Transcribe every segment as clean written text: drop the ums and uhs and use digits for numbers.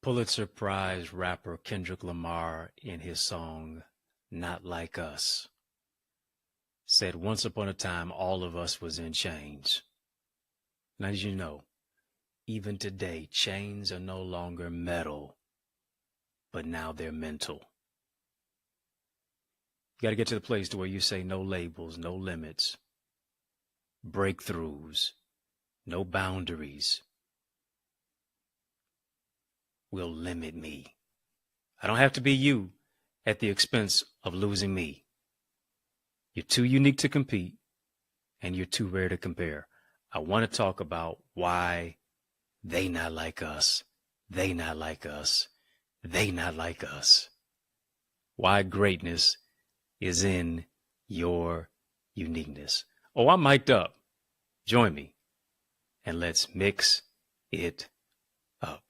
Pulitzer Prize rapper Kendrick Lamar, in his song Not Like Us, said once upon a time all of us was in chains. Now, as you know, even today, chains are no longer metal, but now they're mental. You got to get to the place to where you say no labels, no limits, breakthroughs, no boundaries will limit me. I don't have to be you at the expense of losing me. You're too unique to compete, and you're too rare to compare. I want to talk about why they not like us, they not like us, they not like us. Why greatness is in your uniqueness. Oh, I'm mic'd up. Join me, and let's mix it up.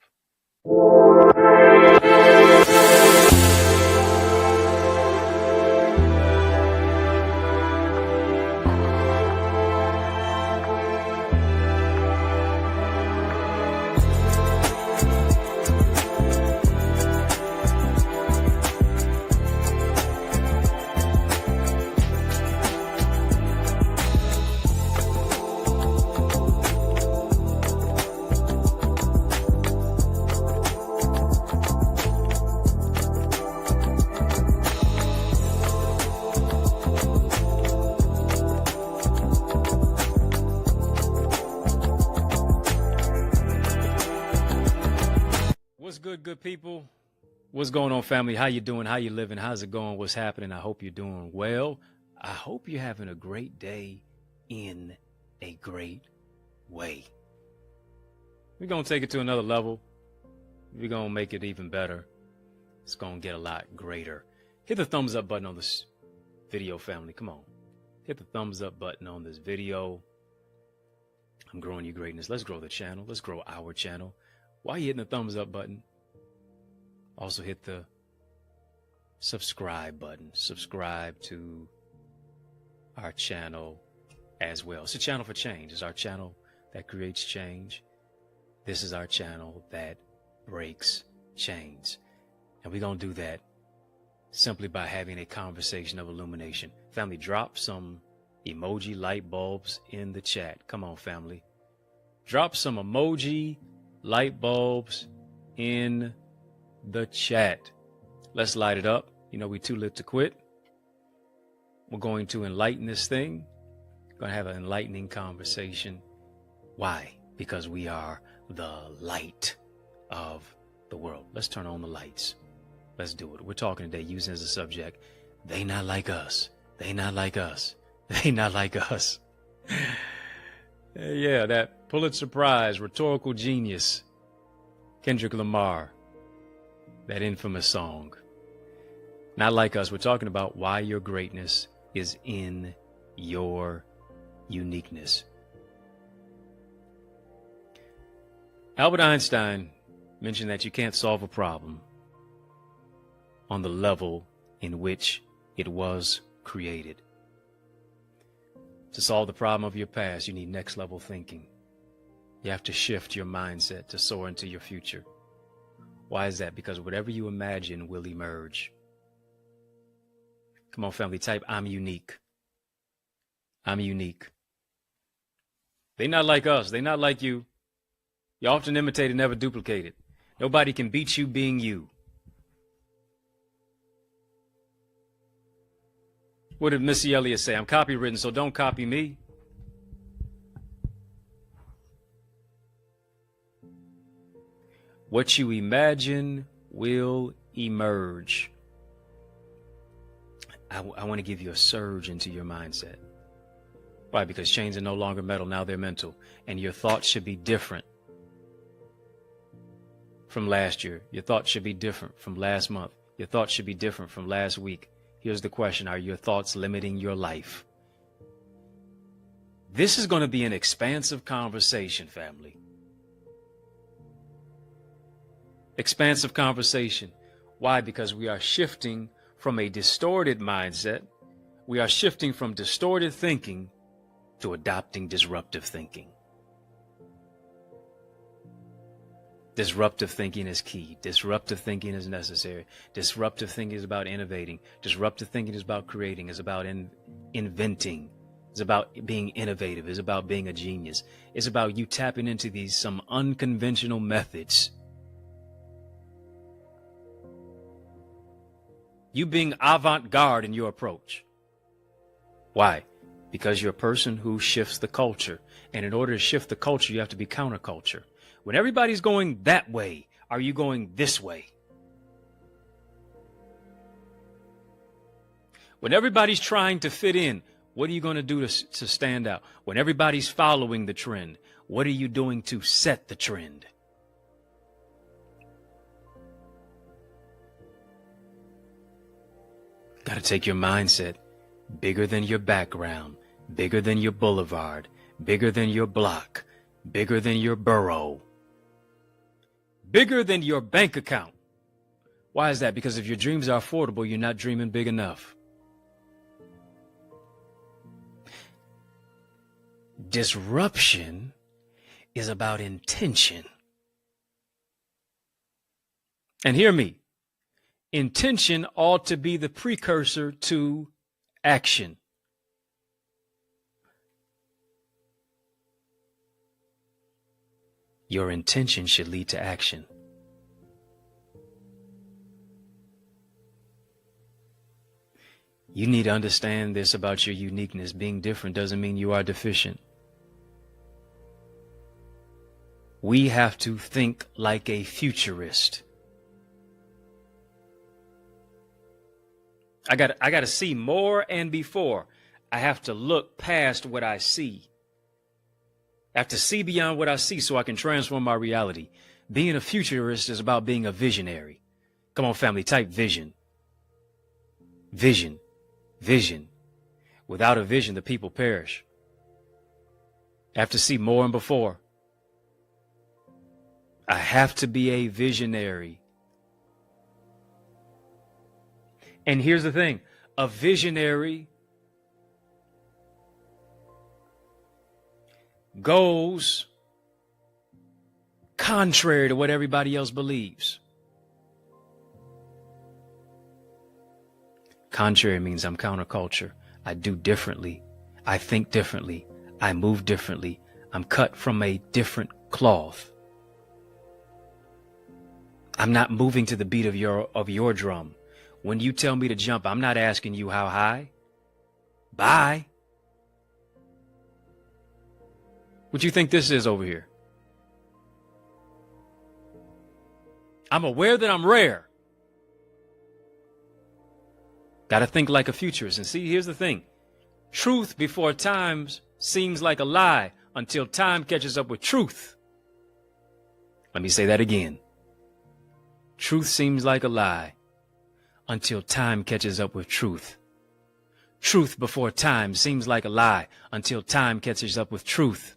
What's good people? What's going on, family? How you doing? How you living? How's it going? What's happening? I hope you're doing well. I hope you're having a great day in a great way. We're going to take it to another level. We're going to make it even better. It's going to get a lot greater. Hit the thumbs up button on this video, family. Come on. Hit the thumbs up button on this video. I'm growing your greatness. Let's grow the channel. Let's grow our channel. While you're hitting the thumbs up button, also hit the subscribe button. Subscribe to our channel as well. It's a channel for change. It's our channel that creates change. This is our channel that breaks chains. And we're going to do that simply by having a conversation of illumination. Family, drop some emoji light bulbs in the chat. Come on, family. Drop some emoji light bulbs in the chat. Let's light it up. You know, we too lit to quit. We're going to enlighten this thing. We're going to have an enlightening conversation. Why? Because we are the light of the world. Let's turn on the lights. Let's do it. We're talking today using as a subject, they not like us. They not like us. They not like us. Yeah, that Pulitzer Prize, rhetorical genius, Kendrick Lamar, that infamous song. Not like us. We're talking about why your greatness is in your uniqueness. Albert Einstein mentioned that you can't solve a problem on the level in which it was created. To solve the problem of your past, you need next level thinking. You have to shift your mindset to soar into your future. Why is that? Because whatever you imagine will emerge. Come on, family, type I'm unique. I'm unique. They not like us. They not like you. You often imitate and never duplicated. Nobody can beat you being you. What did Missy Elliott say? I'm copywritten, so don't copy me. What you imagine will emerge. I want to give you a surge into your mindset. Why? Because chains are no longer metal, now they're mental. And your thoughts should be different from last year. Your thoughts should be different from last month. Your thoughts should be different from last week. Here's the question. Are your thoughts limiting your life? This is going to be an expansive conversation, family. Expansive conversation. Why? Because we are shifting from a distorted mindset. We are shifting from distorted thinking to adopting disruptive thinking. Disruptive thinking is key. Disruptive thinking is necessary. Disruptive thinking is about innovating. Disruptive thinking is about creating. It's about inventing. It's about being innovative. It's about being a genius. It's about you tapping into some unconventional methods. You being avant-garde in your approach. Why? Because you're a person who shifts the culture. And in order to shift the culture, you have to be counterculture. When everybody's going that way, are you going this way? When everybody's trying to fit in, what are you going to do to stand out? When everybody's following the trend, what are you doing to set the trend? Got to take your mindset bigger than your background, bigger than your boulevard, bigger than your block, bigger than your borough, bigger than your bank account. Why is that? Because if your dreams are affordable, you're not dreaming big enough. Disruption is about intention. And hear me, intention ought to be the precursor to action. Your intention should lead to action. You need to understand this about your uniqueness. Being different doesn't mean you are deficient. We have to think like a futurist. I got to see more and before. I have to look past what I see. I have to see beyond what I see so I can transform my reality. Being a futurist is about being a visionary. Come on, family, type vision. Vision. Vision. Without a vision, the people perish. I have to see more and before. I have to be a visionary. And here's the thing, a visionary goes contrary to what everybody else believes. Contrary means I'm counterculture. I do differently. I think differently. I move differently. I'm cut from a different cloth. I'm not moving to the beat of your drum. When you tell me to jump, I'm not asking you how high. Bye. What you think this is over here? I'm aware that I'm rare. Got to think like a futurist. And see, here's the thing. Truth before time seems like a lie until time catches up with truth. Let me say that again. Truth seems like a lie until time catches up with truth. Truth before time seems like a lie until time catches up with truth.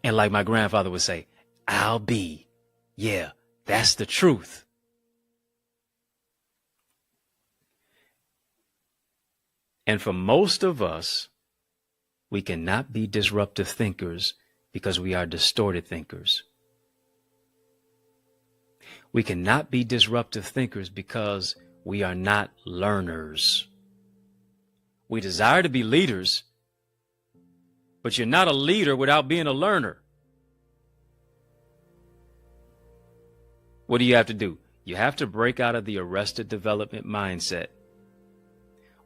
And like my grandfather would say, I'll be. Yeah, that's the truth. And for most of us, we cannot be disruptive thinkers because we are distorted thinkers. We cannot be disruptive thinkers because we are not learners. We desire to be leaders, but you're not a leader without being a learner. What do you have to do? You have to break out of the arrested development mindset.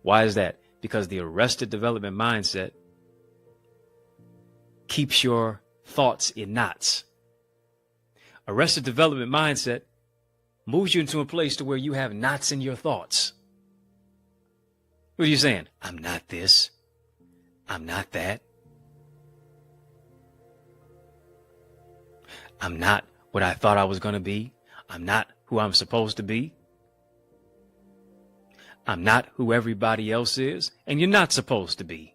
Why is that? Because the arrested development mindset keeps your thoughts in knots. Arrested development mindset moves you into a place to where you have knots in your thoughts. What are you saying? I'm not this. I'm not that. I'm not what I thought I was going to be. I'm not who I'm supposed to be. I'm not who everybody else is, and you're not supposed to be.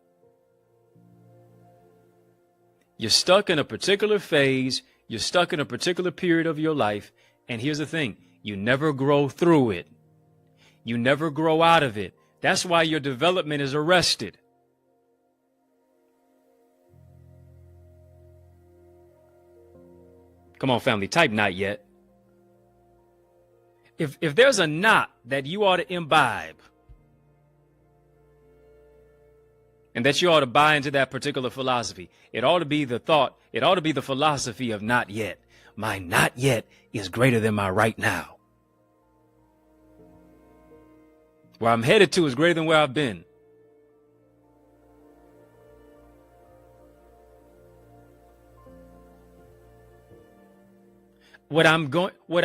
You're stuck in a particular phase. You're stuck in a particular period of your life. And here's the thing. You never grow through it. You never grow out of it. That's why your development is arrested. Come on, family, type not yet. If there's a not that you ought to imbibe, and that you ought to buy into that particular philosophy, it ought to be the thought, it ought to be the philosophy of not yet. My not yet is greater than my right now. Where I'm headed to is greater than where I've been. What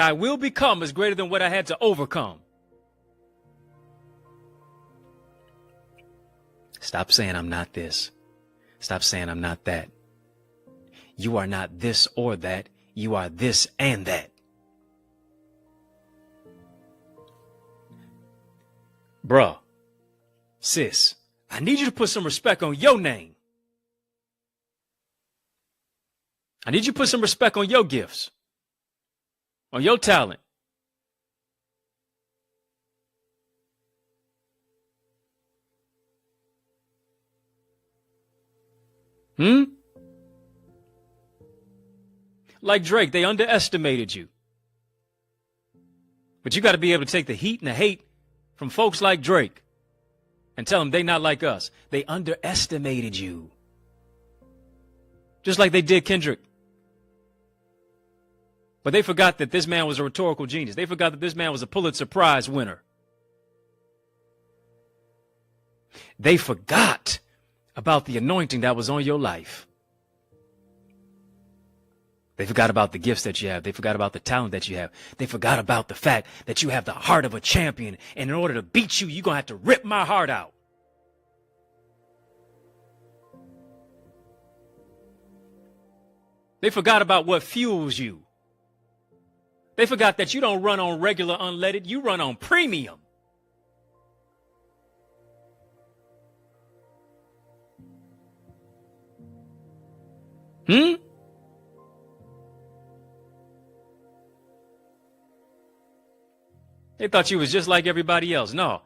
I will become is greater than what I had to overcome. Stop saying I'm not this. Stop saying I'm not that. You are not this or that. You are this and that. Bruh, sis, I need you to put some respect on your name. I need you to put some respect on your gifts, on your talent. Like Drake, they underestimated you. But you got to be able to take the heat and the hate from folks like Drake and tell them they not like us. They underestimated you. Just like they did Kendrick. But they forgot that this man was a rhetorical genius. They forgot that this man was a Pulitzer Prize winner. They forgot about the anointing that was on your life. They forgot about the gifts that you have. They forgot about the talent that you have. They forgot about the fact that you have the heart of a champion. And in order to beat you, you're going to have to rip my heart out. They forgot about what fuels you. They forgot that you don't run on regular unleaded. You run on premium. They thought you was just like everybody else. No.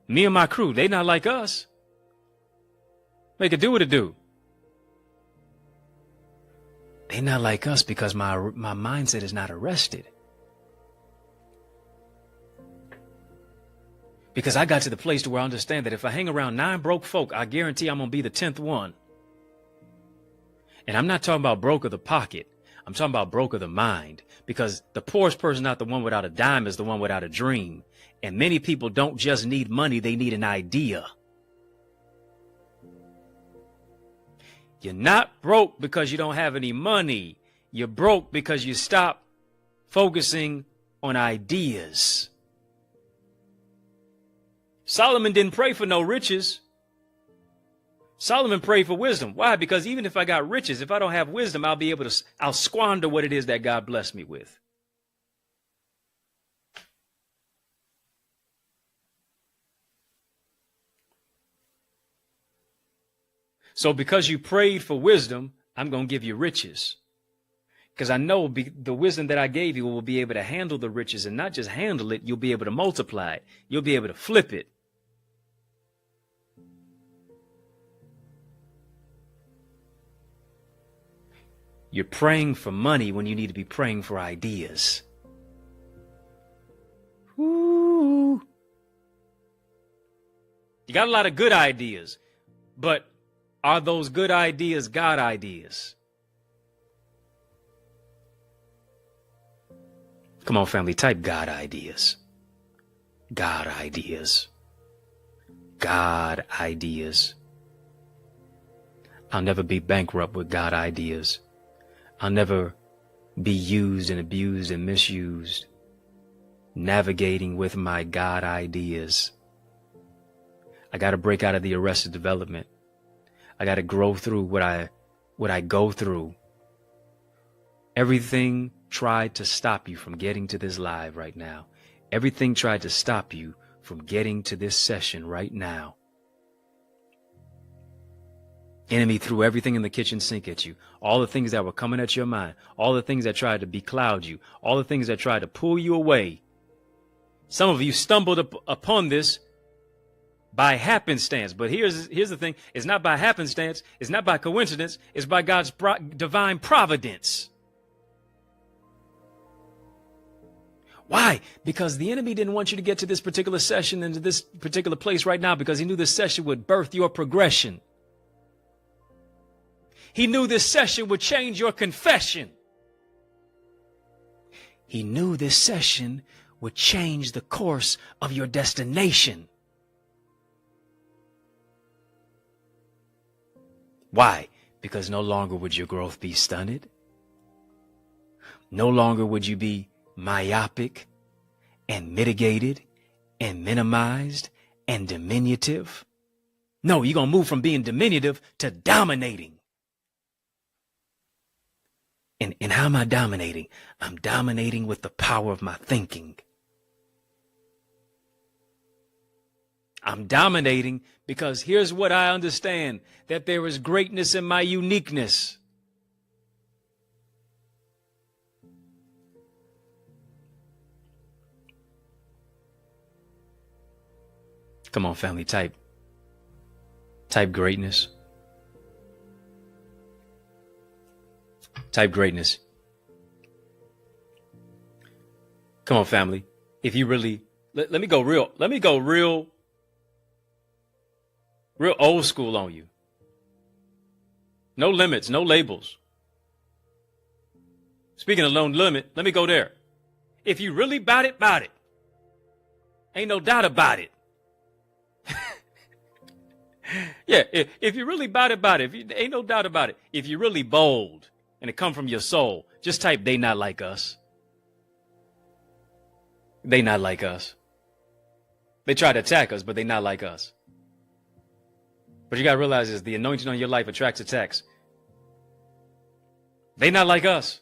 Me and my crew, they not like us. They could do what it do. They not like us because my mindset is not arrested. Because I got to the place to where I understand that if I hang around 9 broke folk, I guarantee I'm going to be the 10th one. And I'm not talking about broke of the pocket. I'm talking about broke of the mind. Because the poorest person, not the one without a dime, is the one without a dream. And many people don't just need money, they need an idea. You're not broke because you don't have any money. You're broke because you stop focusing on ideas. Solomon didn't pray for no riches. Solomon prayed for wisdom. Why? Because even if I got riches, if I don't have wisdom, I'll squander what it is that God blessed me with. So because you prayed for wisdom, I'm going to give you riches. Because I know the wisdom that I gave you will be able to handle the riches, and not just handle it, you'll be able to multiply it. You'll be able to flip it. You're praying for money when you need to be praying for ideas. Woo. You got a lot of good ideas, but are those good ideas God ideas? Come on, family, type God ideas. God ideas. God ideas. I'll never be bankrupt with God ideas. I'll never be used and abused and misused, navigating with my God ideas. I got to break out of the arrested development. I got to grow through what I go through. Everything tried to stop you from getting to this live right now. Everything tried to stop you from getting to this session right now. Enemy threw everything in the kitchen sink at you. All the things that were coming at your mind. All the things that tried to becloud you. All the things that tried to pull you away. Some of you stumbled upon this by happenstance. But here's the thing. It's not by happenstance. It's not by coincidence. It's by God's divine providence. Why? Because the enemy didn't want you to get to this particular session and to this particular place right now, because he knew this session would birth your progression. He knew this session would change your confession. He knew this session would change the course of your destination. Why? Because no longer would your growth be stunted. No longer would you be myopic and mitigated and minimized and diminutive. No, you're going to move from being diminutive to dominating. And how am I dominating? I'm dominating with the power of my thinking. I'm dominating because here's what I understand, that there is greatness in my uniqueness. Come on, family, type greatness. Type greatness. Come on, family. If you really, let me go real old school on you. No limits, no labels. Speaking of no limit, let me go there. If you really bout it, bout it. Ain't no doubt about it. Yeah, if you really bout it, ain't no doubt about it. If you're really bold and it come from your soul, just type, they not like us. They not like us. They try to attack us, but they not like us. But you got to realize is the anointing on your life attracts attacks. They not like us.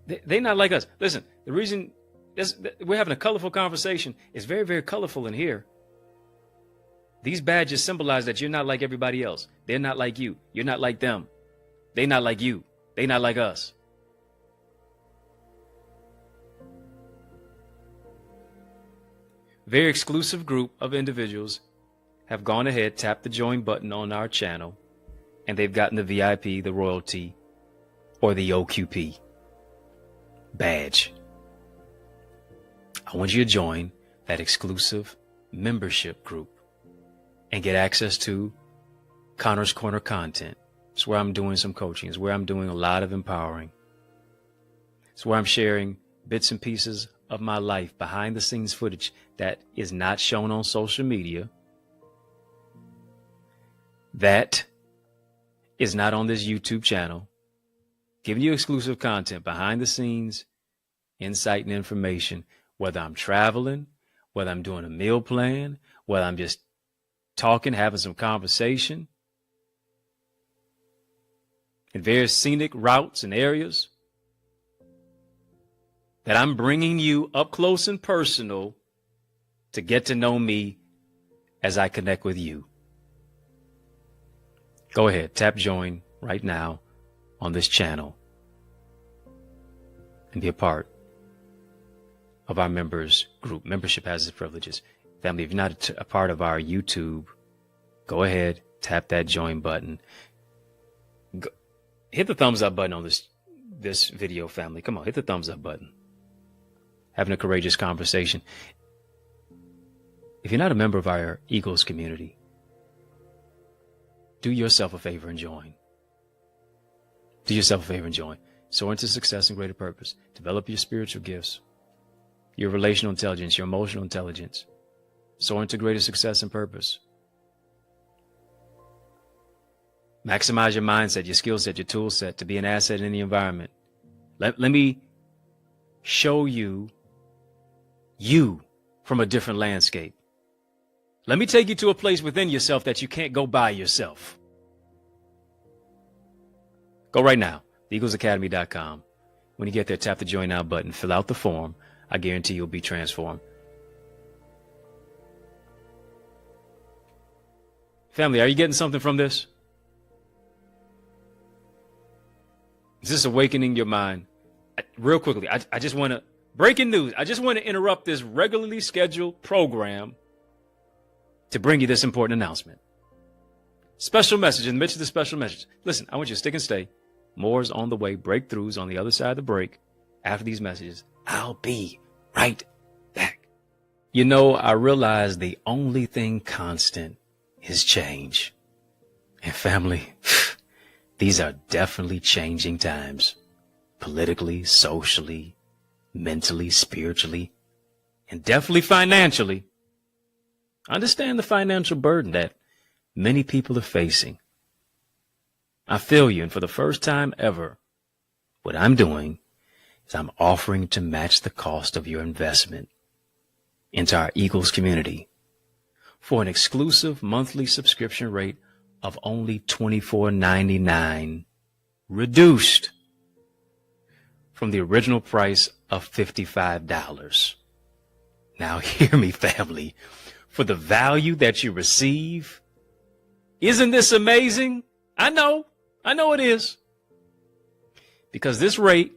They not like us. Listen, the reason we're having a colorful conversation is very, very colorful in here. These badges symbolize that you're not like everybody else. They're not like you. You're not like them. They not like you. They not like us. Very exclusive group of individuals have gone ahead, tapped the join button on our channel, and they've gotten the VIP, the royalty, or the OQP badge. I want you to join that exclusive membership group and get access to Connor's Corner content. It's where I'm doing some coaching. It's where I'm doing a lot of empowering. It's where I'm sharing bits and pieces of my life, behind the scenes footage that is not shown on social media, that is not on this YouTube channel, giving you exclusive content, behind the scenes, insight and information, whether I'm traveling, whether I'm doing a meal plan, whether I'm just talking, having some conversation in various scenic routes and areas, that I'm bringing you up close and personal to get to know me as I connect with you. Go ahead, tap join right now on this channel and be a part of our members group. Membership has its privileges. Family, if you're not a part of our YouTube, go ahead, tap that join button. Hit the thumbs up button on this video, family. Come on, hit the thumbs up button. Having a courageous conversation. If you're not a member of our Eagles community, do yourself a favor and join. Do yourself a favor and join. Soar into success and greater purpose. Develop your spiritual gifts, your relational intelligence, your emotional intelligence. Soar into greater success and purpose. Maximize your mindset, your skill set, your tool set to be an asset in the environment. Let me show you from a different landscape. Let me take you to a place within yourself that you can't go by yourself. Go right now, theeaglesacademy.com. When you get there, tap the join now button, fill out the form. I guarantee you'll be transformed. Family, are you getting something from this? Is this awakening your mind? Real quickly, I just want to, breaking news, I just want to interrupt this regularly scheduled program to bring you this important announcement. Special message in the midst of the special message. Listen, I want you to stick and stay. More's on the way. Breakthroughs on the other side of the break. After these messages, I'll be right back. You know, I realize the only thing constant is change. And family, these are definitely changing times. Politically, socially, mentally, spiritually, and definitely financially. Understand the financial burden that many people are facing. I feel you, and for the first time ever, what I'm doing is I'm offering to match the cost of your investment into our Eagles community for an exclusive monthly subscription rate of only $24.99, reduced from the original price of $55. Now hear me, family. For the value that you receive, isn't this amazing? I know it is. Because this rate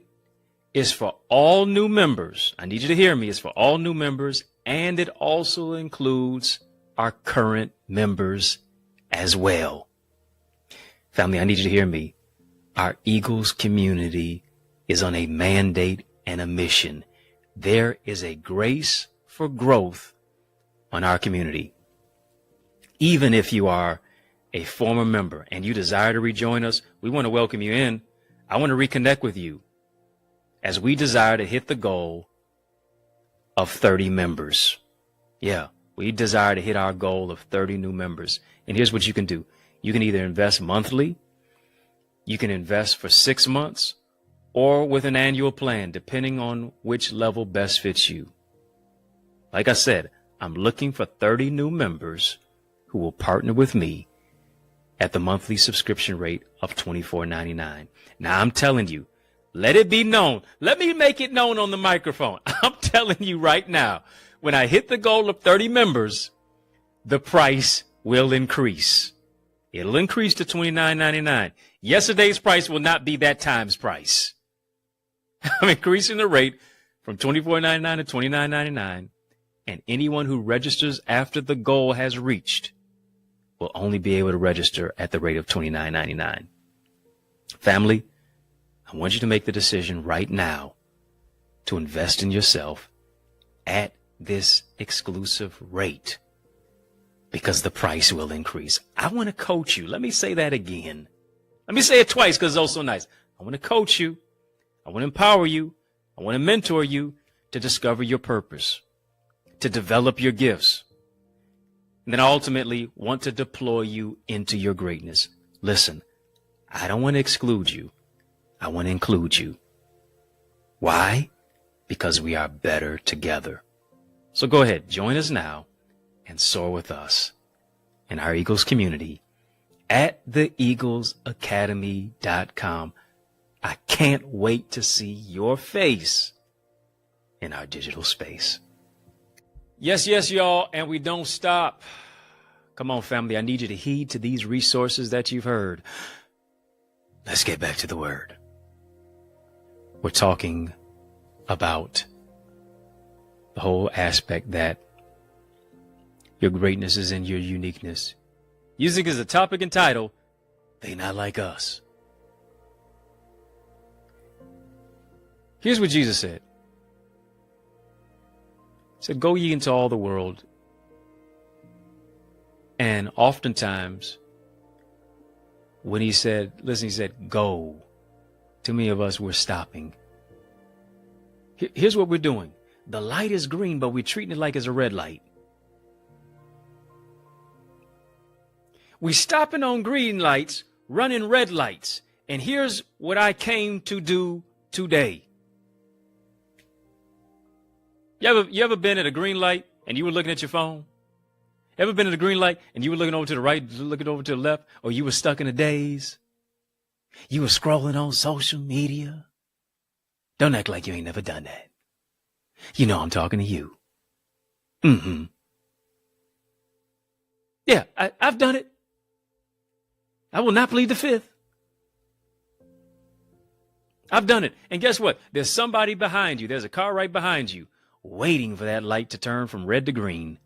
is for all new members. I need you to hear me. It's for all new members, and it also includes our current members as well. Family, I need you to hear me. Our Eagles community is on a mandate and a mission. There is a grace for growth on our community. Even if you are a former member and you desire to rejoin us, we want to welcome you in. I want to reconnect with you as we desire to hit the goal of 30 members. Yeah, we desire to hit our goal of 30 new members. And here's what you can do. You can either invest monthly, you can invest for 6 months, or with an annual plan, depending on which level best fits you. Like I said, I'm looking for 30 new members who will partner with me at the monthly subscription rate of $24.99. Now, I'm telling you, let it be known. Let me make it known on the microphone. I'm telling you right now, when I hit the goal of 30 members, the price will increase. It'll increase to $29.99. Yesterday's price will not be that time's price. I'm increasing the rate from $24.99 to $29.99, and anyone who registers after the goal has reached will only be able to register at the rate of $29.99. Family, I want you to make the decision right now to invest in yourself at this exclusive rate, because the price will increase. I want to coach you. Let me say that again. Let me say it twice because it's also nice. I want to coach you. I want to empower you. I want to mentor you to discover your purpose, to develop your gifts, and then ultimately want to deploy you into your greatness. Listen, I don't want to exclude you. I want to include you. Why? Because we are better together. So go ahead, join us now and soar with us in our Eagles community at theeaglesacademy.com. I can't wait to see your face in our digital space. Yes, y'all, and we don't stop. Come on, family, I need you to heed to these resources that you've heard. Let's get back to the word. We're talking about the whole aspect that your greatness is in your uniqueness. Using as a topic and title, They Not Like Us. Here's what Jesus said. He said, go ye into all the world. And oftentimes, when he said, listen, he said, go. Too many of us, we're stopping. Here's what we're doing. The light is green, but we're treating it like it's a red light. We're stopping on green lights, running red lights. And here's what I came to do today. You ever been at a green light and you were looking at your phone? Ever been at a green light and you were looking over to the right, looking over to the left, or you were stuck in a daze? You were scrolling on social media? Don't act like you ain't never done that. You know I'm talking to you. Yeah, I've done it. I will not plead the fifth. I've done it. And guess what? There's somebody behind you. There's a car right behind you, waiting for that light to turn from red to green.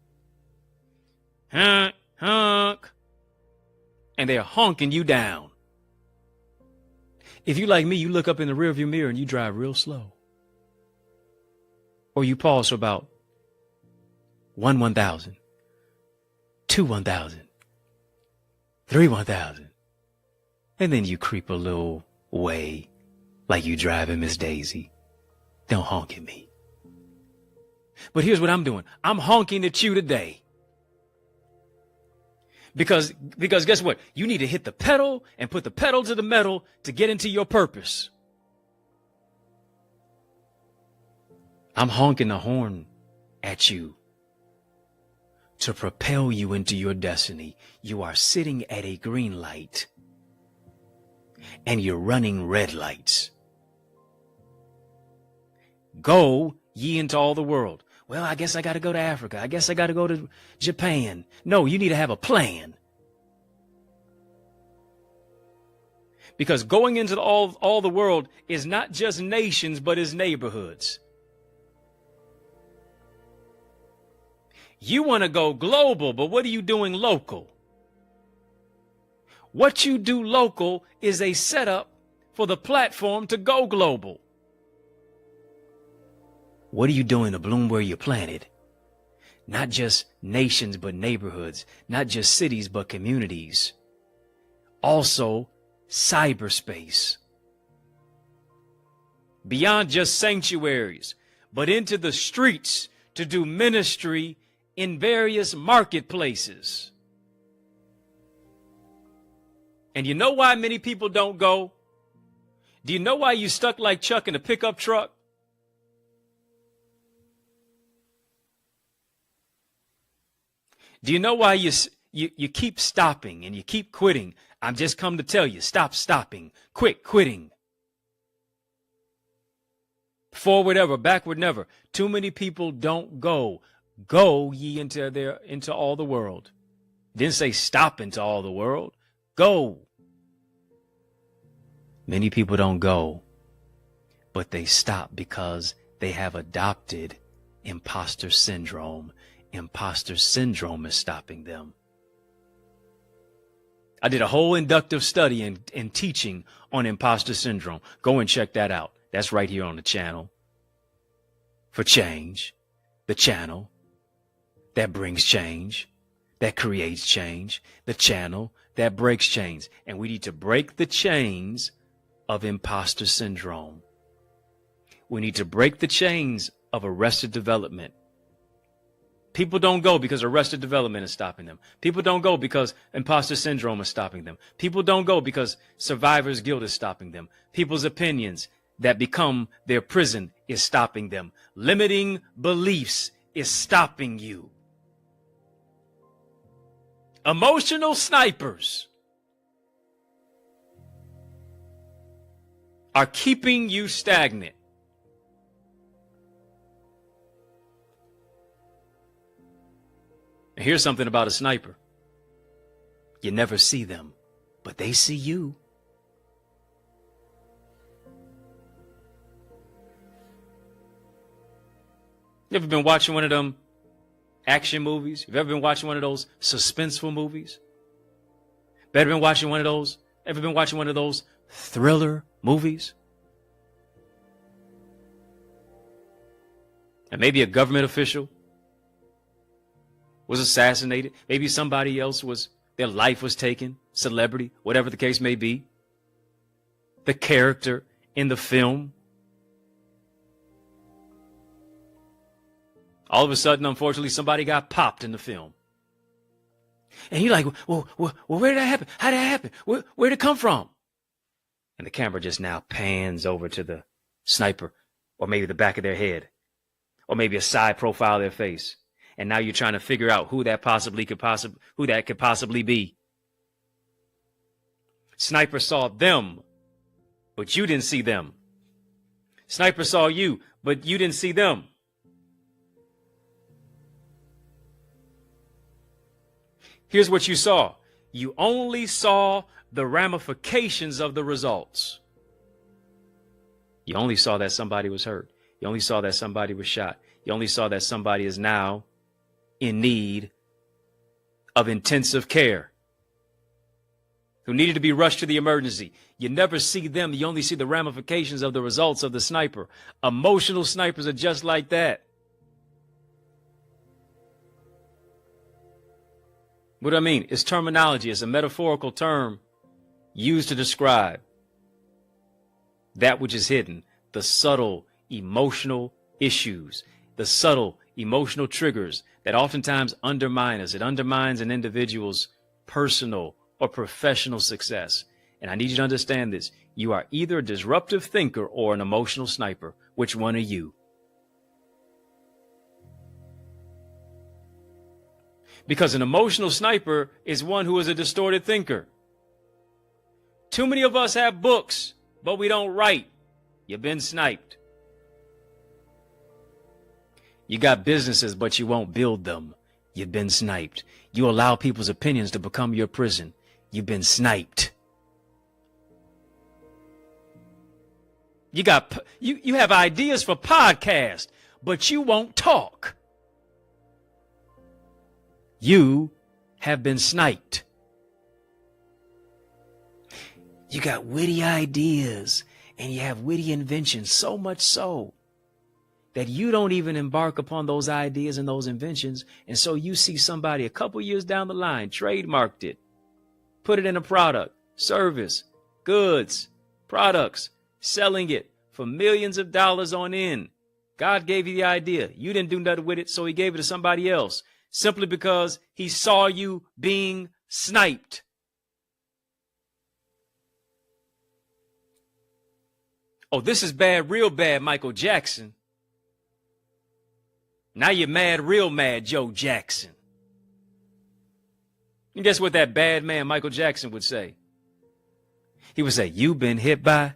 honk, honk, and they're honking you down. If you like me, you look up in the rearview mirror and you drive real slow. Or you pause for about 1,000, 1,000, 1,000. And then you creep a little way like you driving Miss Daisy. Don't honk at me. But here's what I'm doing. I'm honking at you today. Because guess what? You need to hit the pedal and put the pedal to the metal to get into your purpose. I'm honking the horn at you to propel you into your destiny. You are sitting at a green light and you're running red lights. Go ye into all the world. Well, I guess I got to go to Africa. I guess I got to go to Japan. No, you need to have a plan. Because going into all the world is not just nations, but is neighborhoods. You want to go global, but what are you doing local? What you do local is a setup for the platform to go global. What are you doing to bloom where you're planted? Not just nations, but neighborhoods. Not just cities, but communities. Also, cyberspace. Beyond just sanctuaries, but into the streets to do ministry in various marketplaces. And you know why many people don't go? Do you know why you stuck like Chuck in a pickup truck? Do you know why you keep stopping and you keep quitting? I'm just come to tell you, stop stopping, quit quitting. Forward ever, backward never. Too many people don't go. Go ye into all the world. Didn't say stop into all the world. Go. Many people don't go, but they stop because they have adopted imposter syndrome. Imposter syndrome is stopping them. I did a whole inductive study and teaching on imposter syndrome. Go and check that out. That's right here on the channel. For change, the channel that brings change, that creates change, the channel that breaks chains. And we need to break the chains of imposter syndrome. We need to break the chains of arrested development. People don't go because arrested development is stopping them. People don't go because imposter syndrome is stopping them. People don't go because survivor's guilt is stopping them. People's opinions that become their prison is stopping them. Limiting beliefs is stopping you. Emotional snipers are keeping you stagnant. Here's something about a sniper. You never see them, but they see you. You ever been watching one of them action movies? You've ever been watching one of those suspenseful movies? Ever been watching one of those thriller movies? And maybe a government official was assassinated. Maybe somebody else their life was taken, celebrity, whatever the case may be. The character in the film. All of a sudden, unfortunately, somebody got popped in the film. And you're like, well, where did that happen? How did that happen? Where did it come from? And the camera just now pans over to the sniper, or maybe the back of their head, or maybe a side profile of their face. And now you're trying to figure out who that could possibly be. Sniper saw them, but you didn't see them. Sniper saw you, but you didn't see them. Here's what you saw. You only saw the ramifications of the results. You only saw that somebody was hurt. You only saw that somebody was shot. You only saw that somebody is now in need of intensive care who needed to be rushed to the emergency. You never see them. You only see the ramifications of the results of the sniper. Emotional snipers are just like that. What do I mean? It's terminology. It's a metaphorical term used to describe that which is hidden, the subtle emotional issues, the subtle emotional triggers that oftentimes undermine us. It undermines an individual's personal or professional success. And I need you to understand this. You are either a disruptive thinker or an emotional sniper. Which one are you? Because an emotional sniper is one who is a distorted thinker. Too many of us have books, but we don't write. You've been sniped. You got businesses, but you won't build them. You've been sniped. You allow people's opinions to become your prison. You've been sniped. You have ideas for podcasts, but you won't talk. You have been sniped. You got witty ideas and you have witty inventions, so much so that you don't even embark upon those ideas and those inventions. And so you see somebody a couple years down the line, trademarked it, put it in a product, service, goods, products, selling it for millions of dollars on end. God gave you the idea. You didn't do nothing with it, so he gave it to somebody else simply because he saw you being sniped. Oh, this is bad, real bad, Michael Jackson. Now you're mad, real mad, Joe Jackson. And guess what that bad man Michael Jackson would say? He would say, you've been hit by,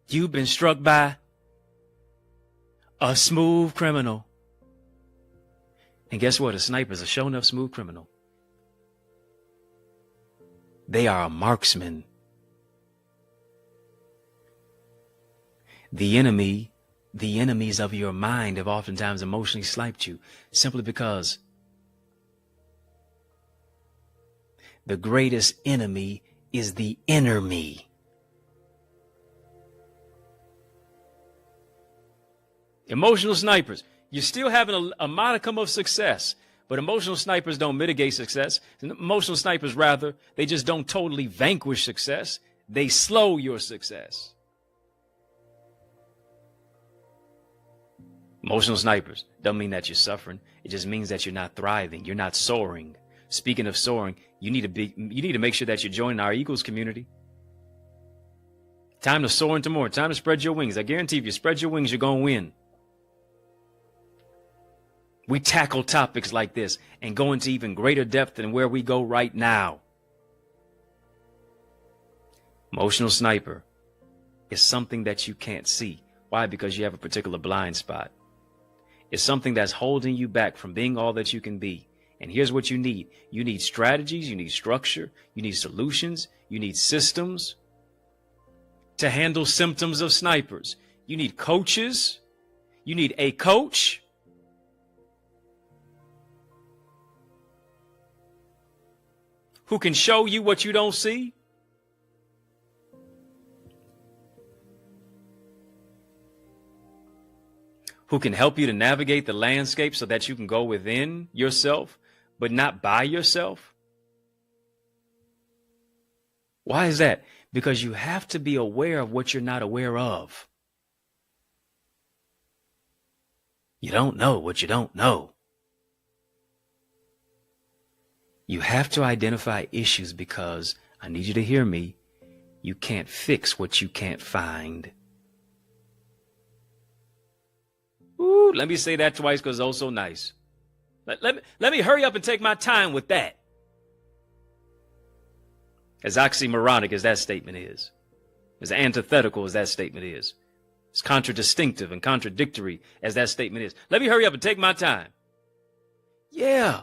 you've been struck by a smooth criminal. And guess what? A sniper is a show enough smooth criminal. They are a marksman. The enemies of your mind have oftentimes emotionally sniped you simply because the greatest enemy is the inner me. Emotional snipers, you're still having a modicum of success, but emotional snipers don't mitigate success. Emotional snipers, rather, they just don't totally vanquish success. They slow your success. Emotional snipers don't mean that you're suffering. It just means that you're not thriving. You're not soaring. Speaking of soaring, you need to make sure that you're joining our Eagles community. Time to soar into more. Time to spread your wings. I guarantee if you spread your wings, you're going to win. We tackle topics like this and go into even greater depth than where we go right now. Emotional sniper is something that you can't see. Why? Because you have a particular blind spot. It's something that's holding you back from being all that you can be. And here's what you need. You need strategies, you need structure, you need solutions, you need systems to handle symptoms of snipers. You need coaches. You need a coach. Who can show you what you don't see. Who can help you to navigate the landscape so that you can go within yourself, but not by yourself. Why is that? Because you have to be aware of what you're not aware of. You don't know what you don't know. You have to identify issues because, I need you to hear me, you can't fix what you can't find. Ooh, let me say that twice because it's oh so nice. Let me hurry up and take my time with that. As oxymoronic as that statement is, as antithetical as that statement is, as contradistinctive and contradictory as that statement is. Let me hurry up and take my time. Yeah.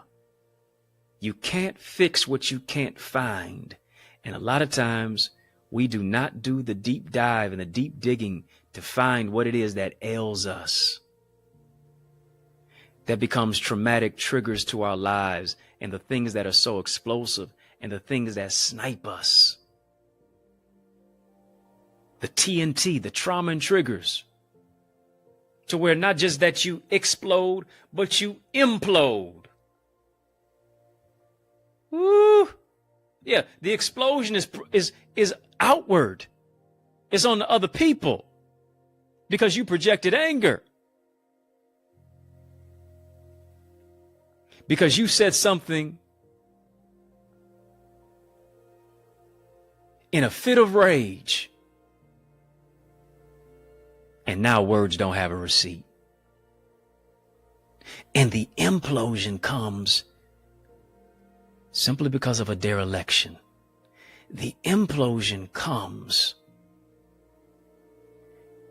You can't fix what you can't find. And a lot of times we do not do the deep dive and the deep digging to find what it is that ails us. That becomes traumatic triggers to our lives and the things that are so explosive and the things that snipe us. The TNT, the trauma and triggers, to where not just that you explode, but you implode. Woo! Yeah, the explosion is outward. It's on the other people because you projected anger. Because you said something in a fit of rage. And now words don't have a receipt. And the implosion comes simply because of a dereliction. The implosion comes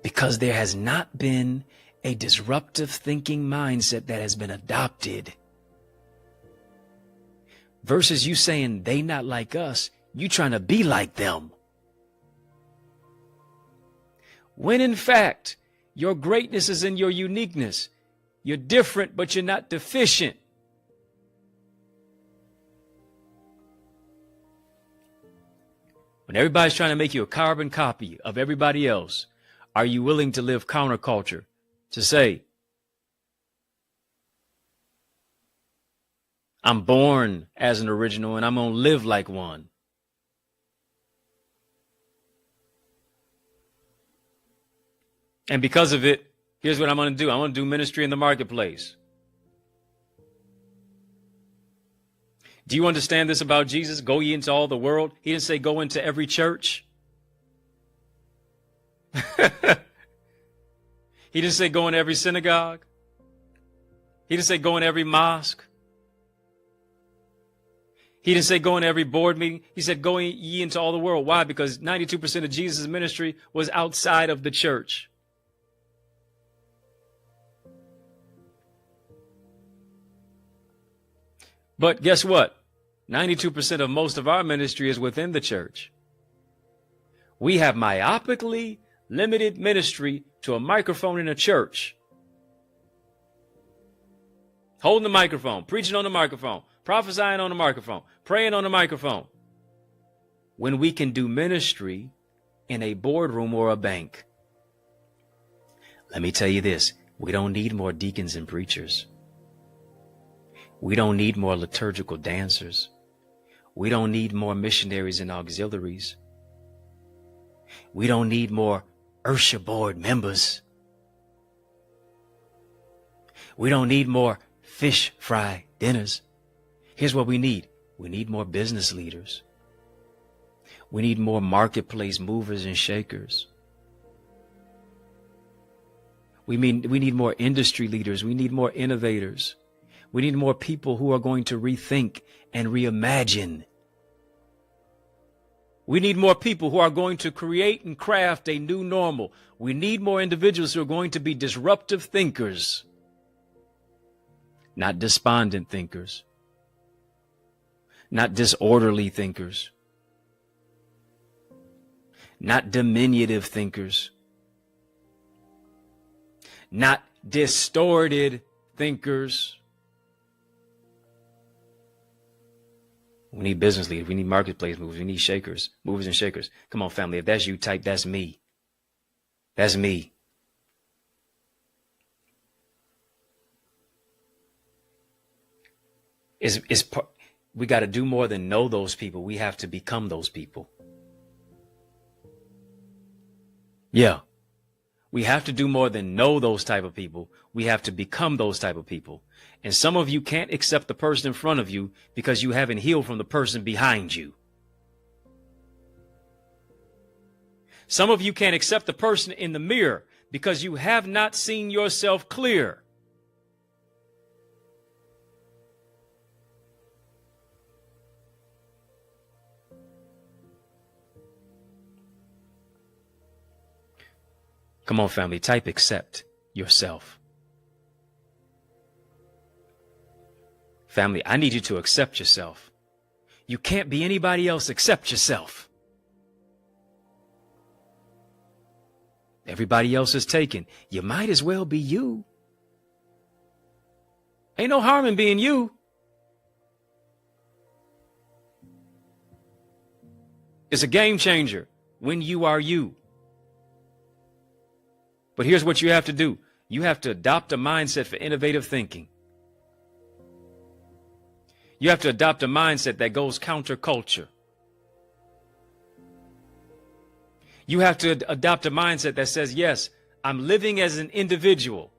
because there has not been a disruptive thinking mindset that has been adopted. Versus you saying they not like us, you trying to be like them. When in fact, your greatness is in your uniqueness. You're different, but you're not deficient. When everybody's trying to make you a carbon copy of everybody else, are you willing to live counterculture? To say, I'm born as an original and I'm going to live like one. And because of it, here's what I'm going to do. I'm going to do ministry in the marketplace. Do you understand this about Jesus? Go ye into all the world. He didn't say go into every church. He didn't say go in every synagogue. He didn't say go in every mosque. He didn't say go in every board meeting. He said go ye into all the world. Why? Because 92% of Jesus' ministry was outside of the church. But guess what? 92% of most of our ministry is within the church. We have myopically limited ministry to a microphone in a church. Holding the microphone, preaching on the microphone, prophesying on the microphone, praying on the microphone. When we can do ministry in a boardroom or a bank. Let me tell you this, we don't need more deacons and preachers. We don't need more liturgical dancers. We don't need more missionaries and auxiliaries. We don't need more Ursha board members. We don't need more fish fry dinners. Here's what we need. We need more business leaders. We need more marketplace movers and shakers. We need more industry leaders. We need more innovators. We need more people who are going to rethink and reimagine. We need more people who are going to create and craft a new normal. We need more individuals who are going to be disruptive thinkers, not despondent thinkers, not disorderly thinkers, not diminutive thinkers, not distorted thinkers. We need business leaders. We need marketplace movers. We need shakers, movers and shakers. Come on, family. If that's you, type, that's me. That's me. We got to do more than know those people. We have to become those people. Yeah. We have to do more than know those type of people. We have to become those type of people. And some of you can't accept the person in front of you because you haven't healed from the person behind you. Some of you can't accept the person in the mirror because you have not seen yourself clear. Come on, family, type accept yourself. Family, I need you to accept yourself. You can't be anybody else except yourself. Everybody else is taken. You might as well be you. Ain't no harm in being you. It's a game changer when you are you. But here's what you have to do. You have to adopt a mindset for innovative thinking. You have to adopt a mindset that goes counterculture. You have to adopt a mindset that says, yes, I'm living as an individual,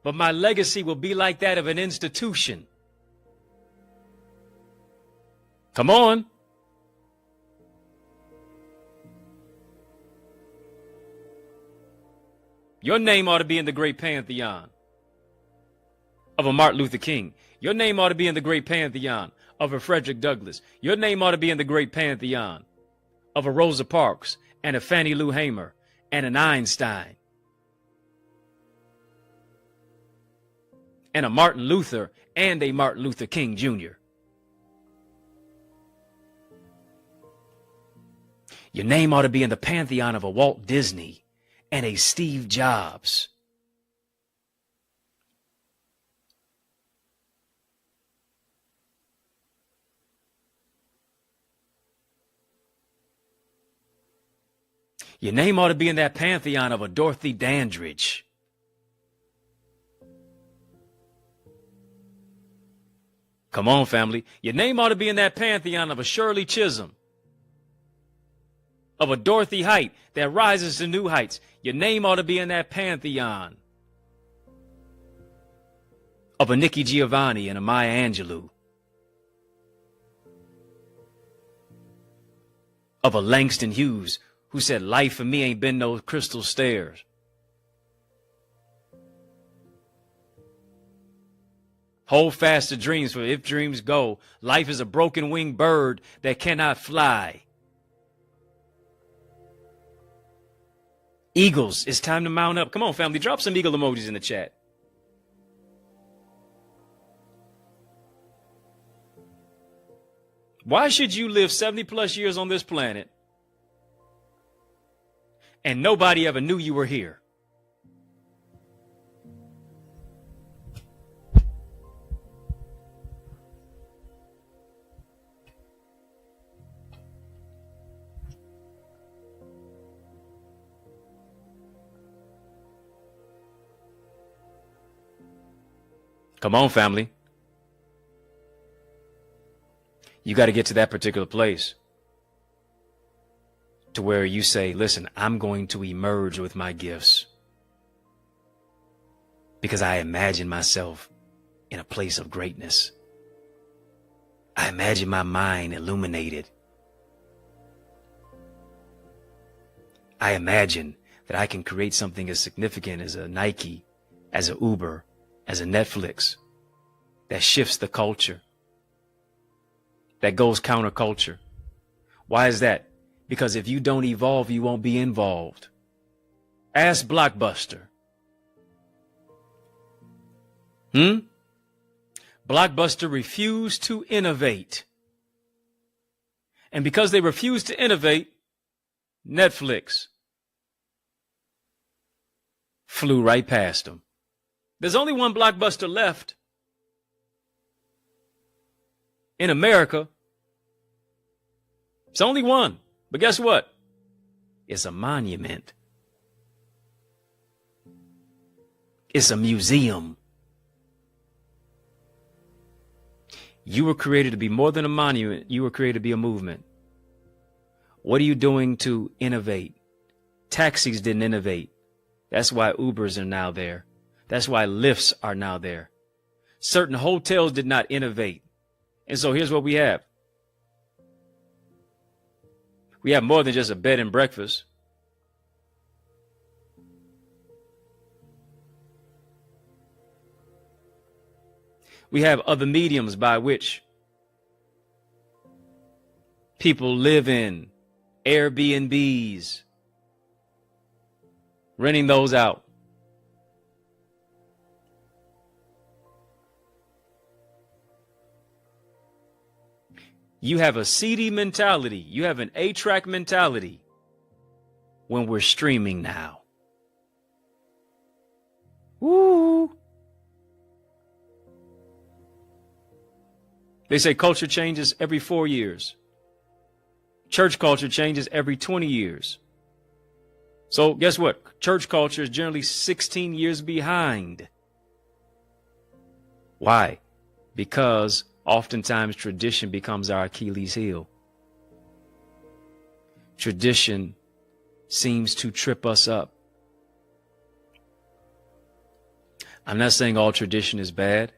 but my legacy will be like that of an institution. Come on. Your name ought to be in the great pantheon of a Martin Luther King. Your name ought to be in the great pantheon of a Frederick Douglass. Your name ought to be in the great pantheon of a Rosa Parks and a Fannie Lou Hamer and an Einstein and a Martin Luther and a Martin Luther King Jr. Your name ought to be in the pantheon of a Walt Disney and a Steve Jobs. Your name ought to be in that pantheon of a Dorothy Dandridge. Come on, family. Your name ought to be in that pantheon of a Shirley Chisholm, of a Dorothy Height that rises to new heights. Your name ought to be in that pantheon of a Nikki Giovanni and a Maya Angelou, of a Langston Hughes who said, life for me ain't been no crystal stairs. Hold fast to dreams, for if dreams go, life is a broken winged bird that cannot fly. Eagles, it's time to mount up. Come on, family, drop some eagle emojis in the chat. Why should you live 70 plus years on this planet and nobody ever knew you were here? Come on, family. You got to get to that particular place to where you say, listen, I'm going to emerge with my gifts because I imagine myself in a place of greatness. I imagine my mind illuminated. I imagine that I can create something as significant as a Nike, as a Uber, as a Netflix that shifts the culture, that goes counterculture. Why is that? Because if you don't evolve, you won't be involved. Ask Blockbuster. Blockbuster refused to innovate. And because they refused to innovate, Netflix flew right past them. There's only one Blockbuster left in America. It's only one. But guess what? It's a monument. It's a museum. You were created to be more than a monument. You were created to be a movement. What are you doing to innovate? Taxis didn't innovate. That's why Ubers are now there. That's why Lyfts are now there. Certain hotels did not innovate. And so here's what we have. We have more than just a bed and breakfast. We have other mediums by which people live in, Airbnbs, renting those out. You have a CD mentality. You have an A-track mentality when we're streaming now. Woo! They say culture changes every 4 years. Church culture changes every 20 years. So guess what? Church culture is generally 16 years behind. Why? Because oftentimes tradition becomes our Achilles heel. Tradition seems to trip us up. I'm not saying all tradition is bad,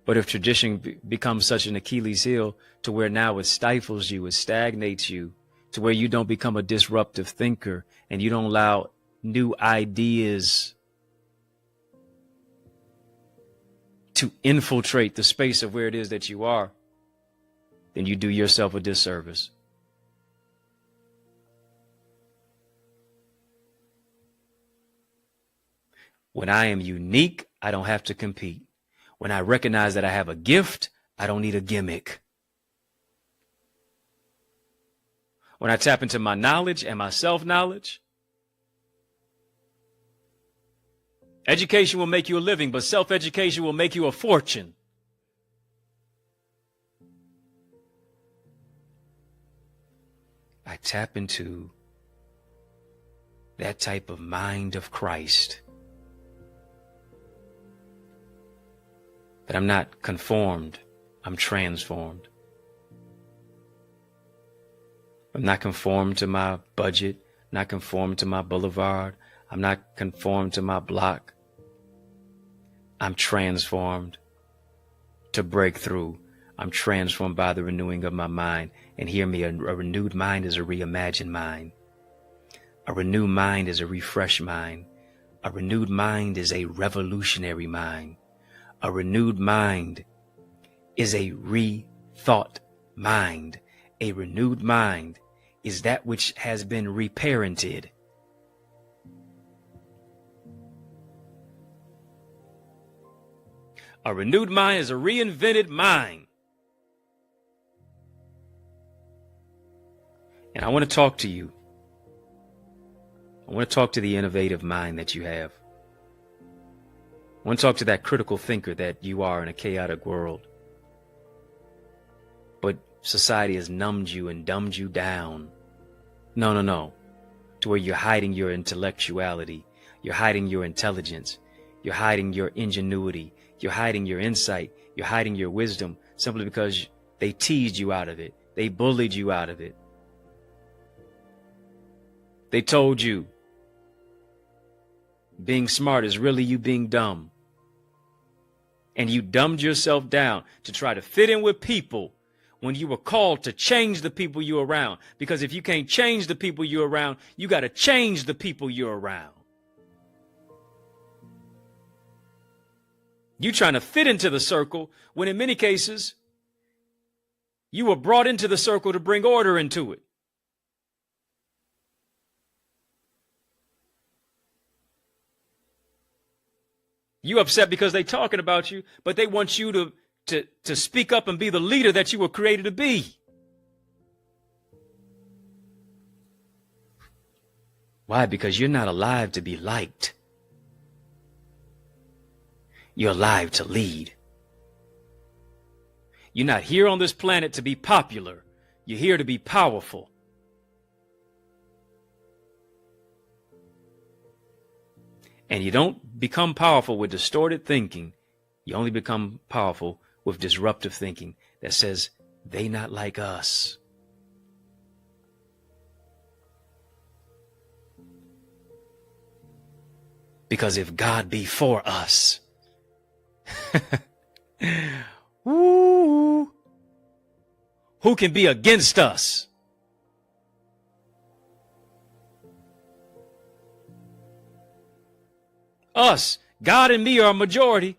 but if tradition becomes such an Achilles heel to where now it stifles you, it stagnates you, to where you don't become a disruptive thinker and you don't allow new ideas to infiltrate the space of where it is that you are, then you do yourself a disservice. When I am unique, I don't have to compete. When I recognize that I have a gift, I don't need a gimmick. When I tap into my knowledge and my self-knowledge, education will make you a living, but self-education will make you a fortune. I tap into that type of mind of Christ. That I'm not conformed, I'm transformed. I'm not conformed to my budget, not conformed to my boulevard. I'm not conformed to my block. I'm transformed to break through. I'm transformed by the renewing of my mind. And hear me, a renewed mind is a reimagined mind. A renewed mind is a refreshed mind. A renewed mind is a revolutionary mind. A renewed mind is a rethought mind. A renewed mind is that which has been reparented. A renewed mind is a reinvented mind. And I want to talk to you. I want to talk to the innovative mind that you have. I want to talk to that critical thinker that you are in a chaotic world. But society has numbed you and dumbed you down. No. To where you're hiding your intellectuality. You're hiding your intelligence. You're hiding your ingenuity. You're hiding your insight. You're hiding your wisdom simply because they teased you out of it. They bullied you out of it. They told you being smart is really you being dumb. And you dumbed yourself down to try to fit in with people when you were called to change the people you're around. Because if you can't change the people you're around, you got to change the people you're around. You trying to fit into the circle when in many cases you were brought into the circle to bring order into it. You upset because they talking about you, but they want you to speak up and be the leader that you were created to be. Why? Because you're not alive to be liked. You're alive to lead. You're not here on this planet to be popular. You're here to be powerful. And you don't become powerful with distorted thinking. You only become powerful with disruptive thinking that says, they not like us. Because if God be for us, woo, who can be against us? Us, God and me are a majority.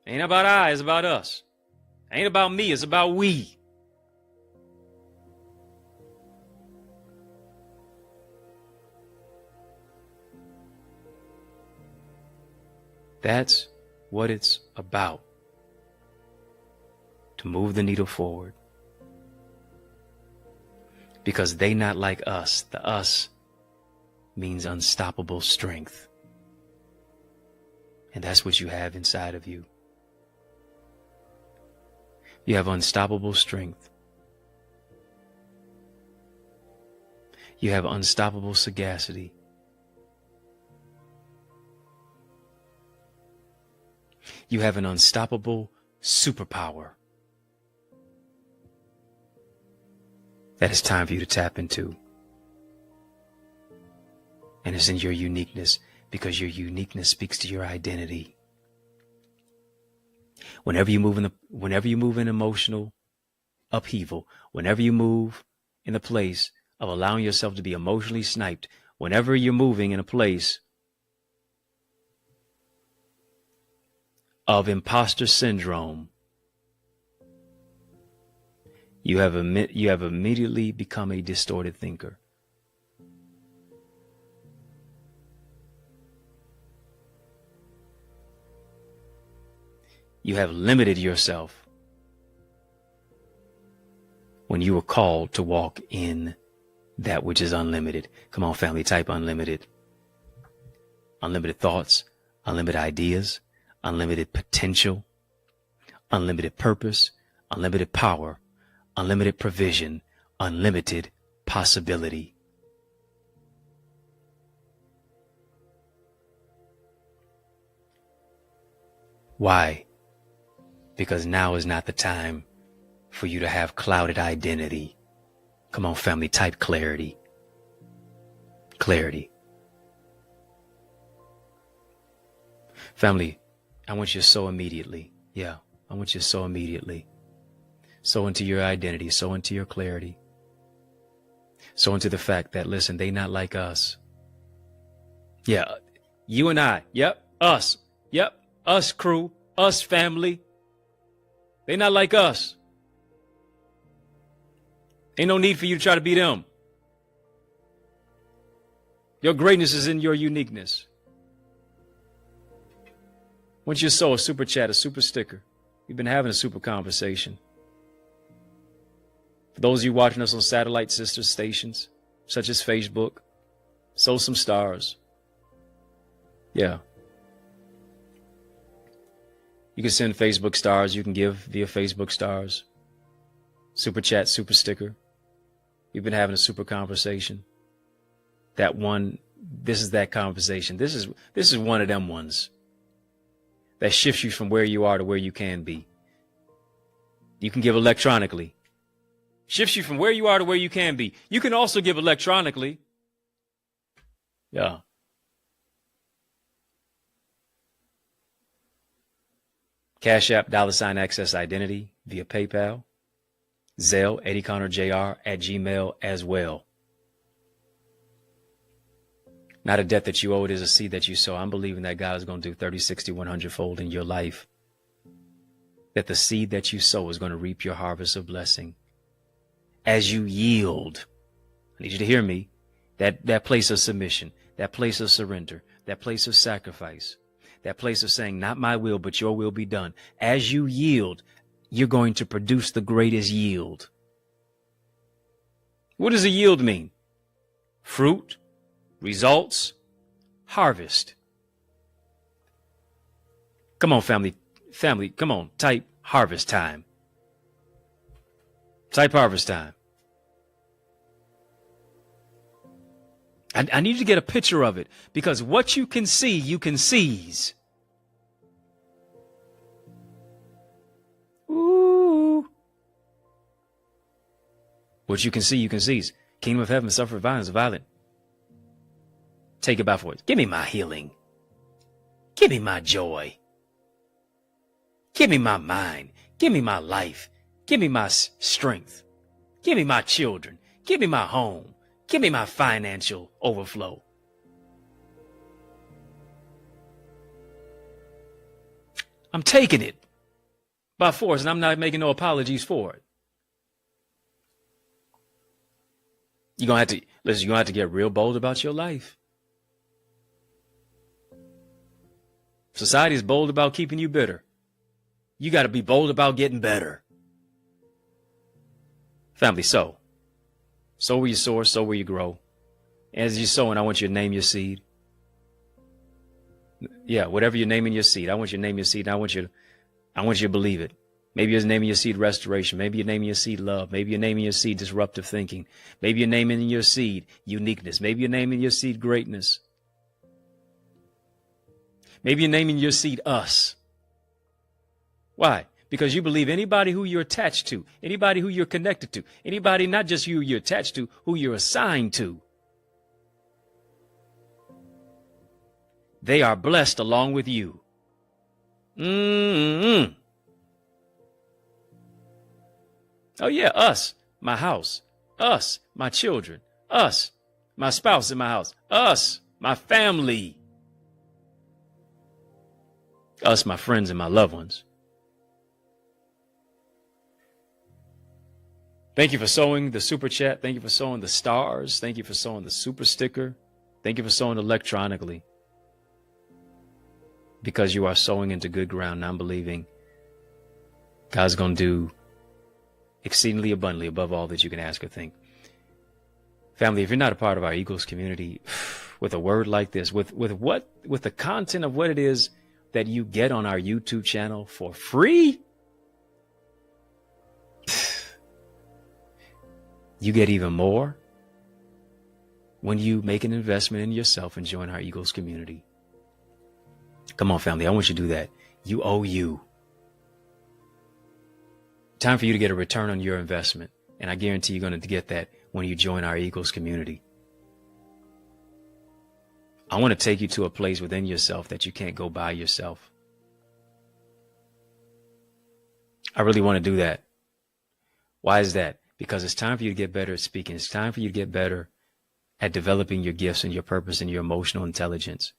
Ain't about I, it's about us. Ain't about me, it's about we. That's what it's about. To move the needle forward. Because they not like us. The us means unstoppable strength. And that's what you have inside of you. You have unstoppable strength. You have unstoppable sagacity. You have an unstoppable superpower that it's time for you to tap into. And it's in your uniqueness, because your uniqueness speaks to your identity. Whenever you move in emotional upheaval, whenever you move in the place of allowing yourself to be emotionally sniped, whenever you're moving in a place of imposter syndrome, you have immediately become a distorted thinker. You have limited yourself when you were called to walk in that which is unlimited. Come on, family, type unlimited. Unlimited thoughts, unlimited ideas, unlimited potential, unlimited purpose, unlimited power, unlimited provision, unlimited possibility. Why? Because now is not the time for you to have clouded identity. Come on, family, type clarity. Clarity. Family, I want you to sow immediately. Yeah, I want you to sow immediately. Sow into your identity, sow into your clarity. Sow into the fact that, listen, they not like us. Yeah, you and I. Yep, us. Yep, us crew, us family. They not like us. Ain't no need for you to try to be them. Your greatness is in your uniqueness. Once you sow a super chat, a super sticker, we've been having a super conversation. For those of you watching us on satellite sister stations, such as Facebook, sow some stars. Yeah. You can send Facebook stars. You can give via Facebook stars. Super chat, super sticker. We've been having a super conversation. That one, this is that conversation. This is one of them ones that shifts you from where you are to where you can be. You can give electronically. Shifts you from where you are to where you can be. You can also give electronically. Yeah. Cash App, $ Access Identity via PayPal. Zelle, EddieConnorJr @gmail as well. Not a debt that you owe, it is a seed that you sow. I'm believing that God is going to do 30, 60, 100-fold in your life. That the seed that you sow is going to reap your harvest of blessing. As you yield, I need you to hear me, that place of submission, that place of surrender, that place of sacrifice, that place of saying, not my will, but your will be done. As you yield, you're going to produce the greatest yield. What does a yield mean? Fruit, results, harvest. Come on, family, come on, type harvest time. Type harvest time. I need you to get a picture of it, because what you can see, you can seize. Ooh. What you can see, you can seize. Kingdom of heaven suffer violence, violent. Take it by force. Give me my healing. Give me my joy. Give me my mind. Give me my life. Give me my strength. Give me my children. Give me my home. Give me my financial overflow. I'm taking it by force, and I'm not making no apologies for it. You're going to have to get real bold about your life. Society is bold about keeping you bitter. You got to be bold about getting better. Family, sow. Sow where you soar, sow where you grow. As you're sowing, I want you to name your seed. Yeah, whatever you're naming your seed. I want you to name your seed. And I want you to believe it. Maybe you're naming your seed restoration. Maybe you're naming your seed love. Maybe you're naming your seed disruptive thinking. Maybe you're naming your seed uniqueness. Maybe you're naming your seed greatness. Maybe you're naming your seed us. Why? Because you believe anybody who you're attached to, anybody who you're connected to, anybody not just who you're attached to, who you're assigned to, they are blessed along with you. Oh yeah, us, my house, us, my children, us, my spouse in my house, us, my family, us, my friends and my loved ones. Thank you for sowing the super chat. Thank you for sowing the stars. Thank you for sowing the super sticker. Thank you for sowing electronically. Because you are sowing into good ground. And I'm believing God's going to do exceedingly abundantly above all that you can ask or think. Family, if you're not a part of our Eagles community, with a word like this, with the content of what it is that you get on our YouTube channel for free, you get even more when you make an investment in yourself and join our Eagles community. Come on, family. I want you to do that. You owe you. Time for you to get a return on your investment. And I guarantee you're going to get that when you join our Eagles community. I want to take you to a place within yourself that you can't go by yourself. I really want to do that. Why is that? Because it's time for you to get better at speaking. It's time for you to get better at developing your gifts and your purpose and your emotional intelligence.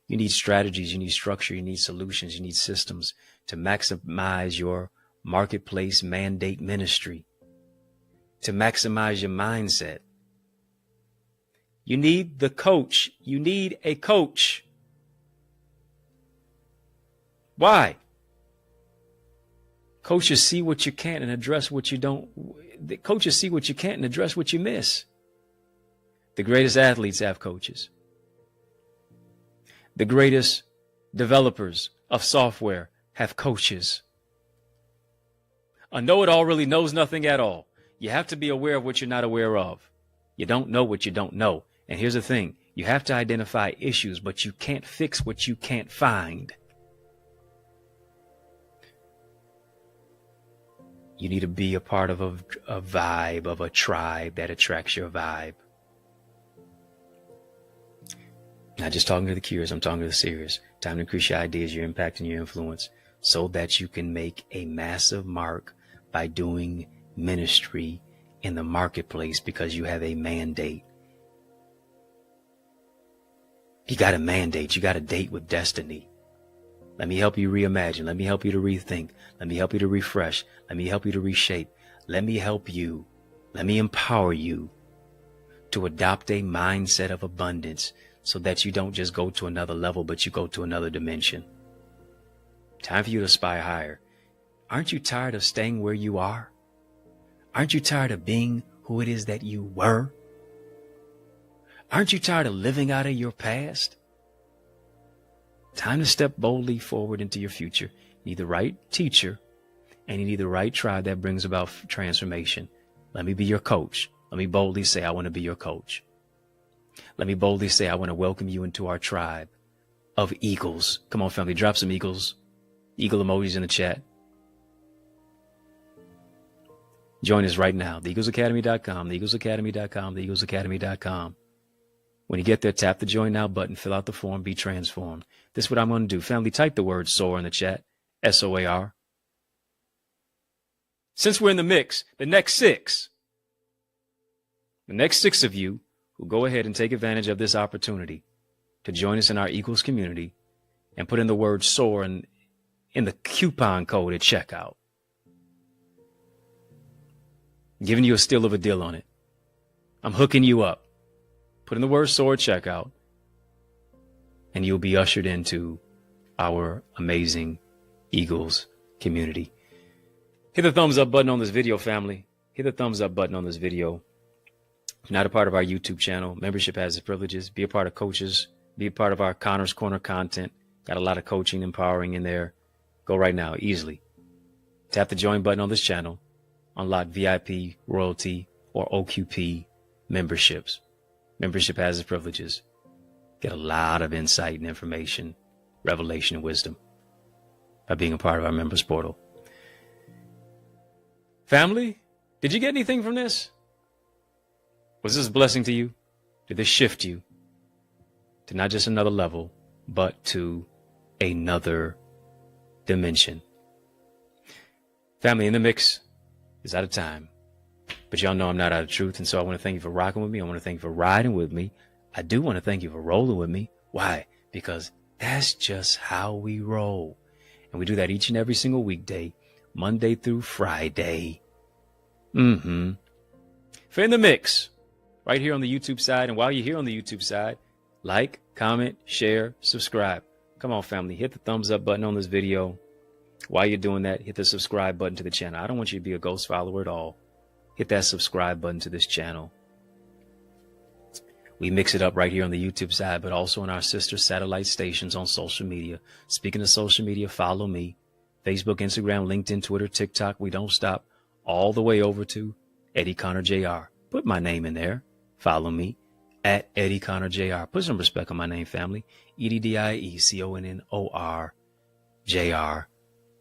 You need strategies, you need structure, you need solutions, you need systems to maximize your marketplace mandate ministry, to maximize your mindset. You need the coach. You need a coach. Why? Coaches see what you can't and address what you don't. The coaches see what you can't and address what you miss. The greatest athletes have coaches. The greatest developers of software have coaches. A know-it-all really knows nothing at all. You have to be aware of what you're not aware of. You don't know what you don't know. And here's the thing. You have to identify issues, but you can't fix what you can't find. You need to be a part of a vibe, of a tribe that attracts your vibe. Not just talking to the curious, I'm talking to the serious. Time to increase your ideas, your impact, and your influence so that you can make a massive mark by doing ministry in the marketplace because you have a mandate. You got a mandate. You got a date with destiny. Let me help you reimagine. Let me help you to rethink. Let me help you to refresh. Let me help you to reshape. Let me help you. Let me empower you to adopt a mindset of abundance so that you don't just go to another level, but you go to another dimension. Time for you to aspire higher. Aren't you tired of staying where you are? Aren't you tired of being who it is that you were? Aren't you tired of living out of your past? Time to step boldly forward into your future. You need the right teacher and you need the right tribe that brings about transformation. Let me be your coach. Let me boldly say, I want to be your coach. Let me boldly say, I want to welcome you into our tribe of eagles. Come on, family, drop some eagles. Eagle emojis in the chat. Join us right now. TheEaglesAcademy.com, TheEaglesAcademy.com, TheEaglesAcademy.com. When you get there, tap the Join Now button, fill out the form, be transformed. This is what I'm going to do. Family, type the word SOAR in the chat, SOAR. Since we're in the mix, the next six of you who go ahead and take advantage of this opportunity to join us in our Eagles community and put in the word SOAR in the coupon code at checkout. Giving you a steal of a deal on it. I'm hooking you up. Put in the word SOAR at checkout, and you'll be ushered into our amazing Eagles community. Hit the thumbs up button on this video, family. Hit the thumbs up button on this video. If you're not a part of our YouTube channel, membership has its privileges. Be a part of coaches. Be a part of our Connor's Corner content. Got a lot of coaching, empowering in there. Go right now, easily. Tap the join button on this channel. Unlock VIP, royalty, or OQP memberships. Membership has its privileges. Get a lot of insight and information, revelation and wisdom by being a part of our members portal. Family, did you get anything from this? Was this a blessing to you? Did this shift you to not just another level, but to another dimension? Family, in the mix is out of time, but y'all know I'm not out of truth, and so I want to thank you for rocking with me. I want to thank you for riding with me. I do want to thank you for rolling with me. Why? Because that's just how we roll. And we do that each and every single weekday, Monday through Friday. For In the Mix, right here on the YouTube side. And while you're here on the YouTube side, like, comment, share, subscribe. Come on, family, hit the thumbs up button on this video. While you're doing that, hit the subscribe button to the channel. I don't want you to be a ghost follower at all. Hit that subscribe button to this channel. We mix it up right here on the YouTube side, but also on our sister satellite stations on social media. Speaking of social media, follow me. Facebook, Instagram, LinkedIn, Twitter, TikTok. We don't stop. All the way over to EddieConnorJr. Put my name in there. Follow me at EddieConnorJr. Put some respect on my name, family. EddieConnorJr.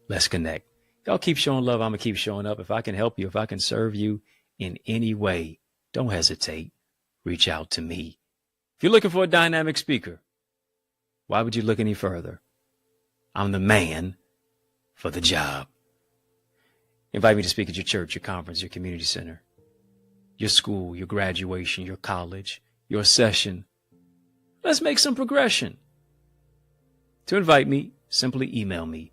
Let's connect. Y'all keep showing love. I'm going to keep showing up. If I can help you, if I can serve you in any way, don't hesitate. Reach out to me. If you're looking for a dynamic speaker, why would you look any further? I'm the man for the job. Invite me to speak at your church, your conference, your community center, your school, your graduation, your college, your session. Let's make some progression. To invite me, simply email me,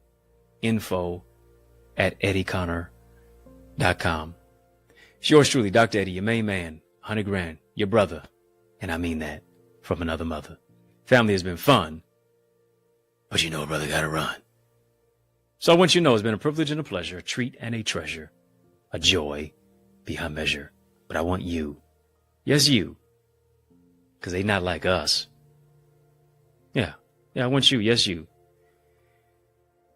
info@EddieConnor.com. It's yours truly, Dr. Eddie, your main man, 100 grand, your brother, and I mean that, from another mother. Family has been fun, but you know a brother gotta run. So I want you to know it's been a privilege and a pleasure, a treat and a treasure, a joy beyond measure. But I want you, yes you, because they not like us. Yeah, I want you, yes you,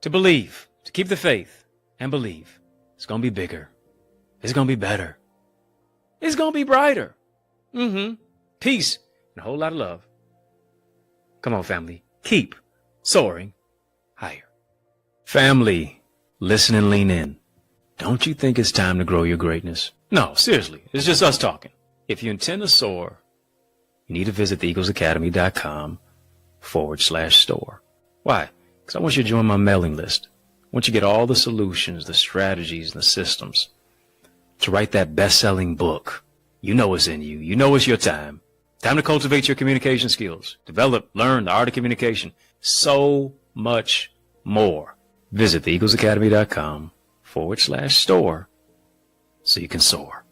to believe, to keep the faith and believe. It's going to be bigger. It's going to be better. It's going to be brighter. Peace and a whole lot of love. Come on, family. Keep soaring higher. Family, listen and lean in. Don't you think it's time to grow your greatness? No, seriously. It's just us talking. If you intend to soar, you need to visit theeaglesacademy.com/store. Why? Because I want you to join my mailing list. I want you to get all the solutions, the strategies, and the systems to write that best-selling book. You know it's in you. You know it's your time. Time to cultivate your communication skills. Develop, learn the art of communication. So much more. Visit theeaglesacademy.com/store so you can soar.